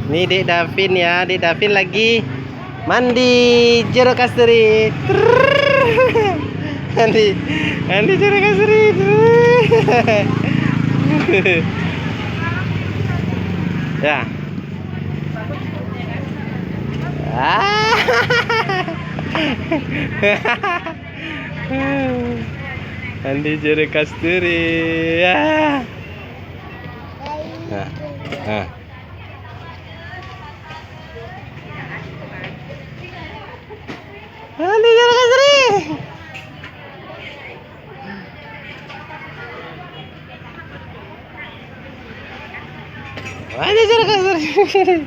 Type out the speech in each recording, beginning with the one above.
Ini Dek Davin ya, Dek Davin lagi mandi jeruk kasturi. Mandi jeruk kasturi. Ya. Mandi jeruk kasturi. Ya. Nah. Mandi jeruk kasturi. Mandi jeruk kasturi.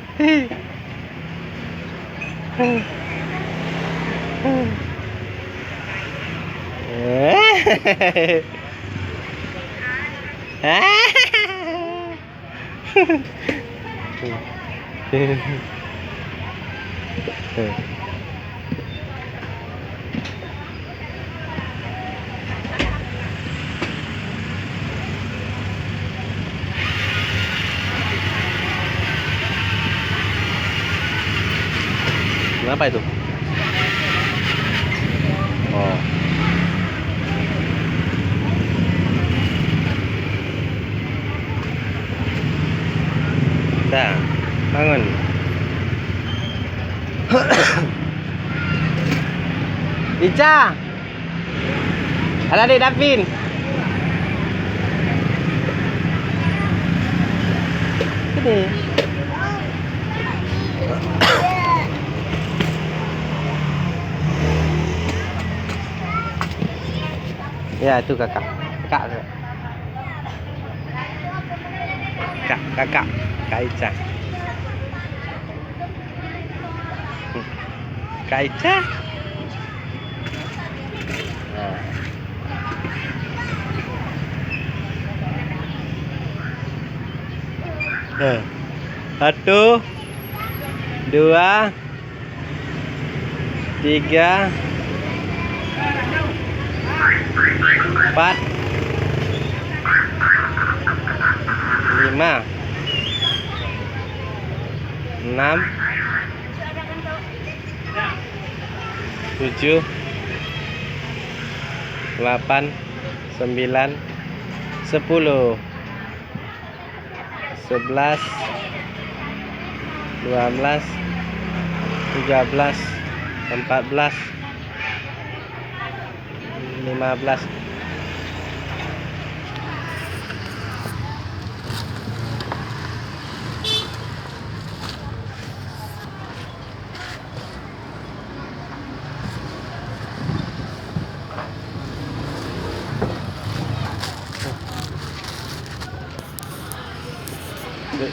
Kenapa itu? Oh. Dah, bangun. Ica. Ada Dek Davin. Sini. Ya, itu kakak. Kakak Kak Ica. Kak Ica. Nah. 1 2 3 4 5 6 7 8 9 10 11 12 13 14 15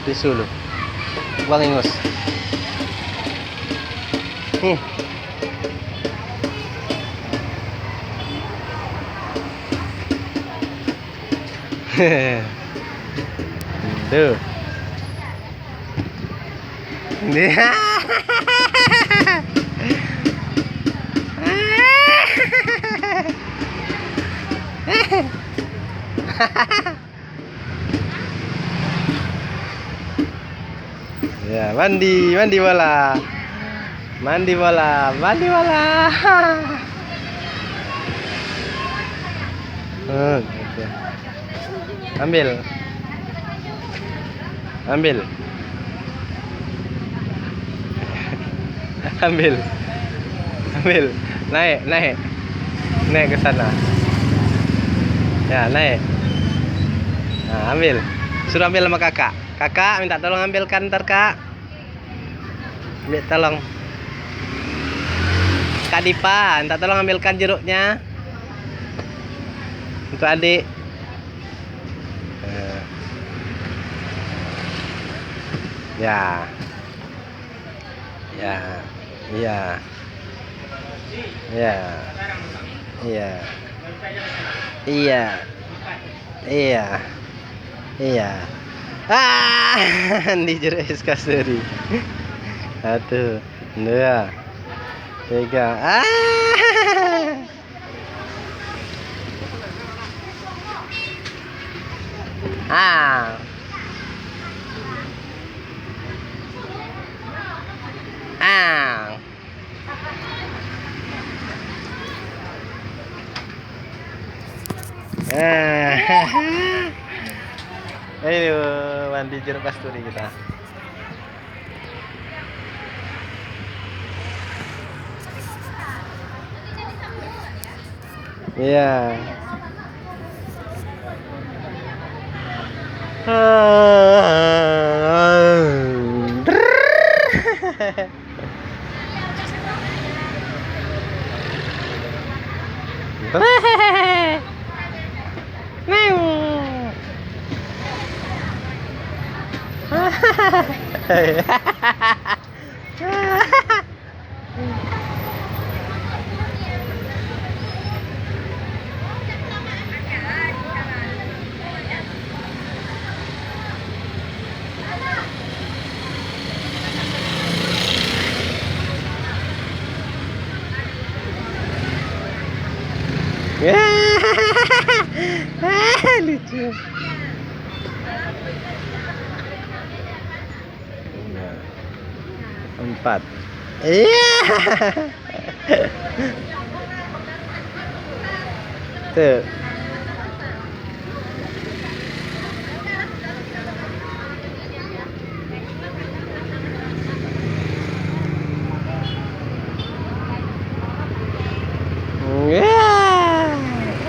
tisu lu. Buang ingus. Tuh. Ya, mandi bola. Mandi bola. Gitu. Ambil. Naik ke sana. Ya, naik. Nah, ambil. Suruh ambil sama kakak. Kakak minta tolong ambilkan ntar, Kak. Minta tolong. Kak Dipa, minta tolong ambilkan jeruknya untuk adik. Ya. Iya. Di jeruk es kasturi. 1 2 3. Ayo mandi jeruk kasturi kita. Iya. Lucu. Empat. Iya. Tuh.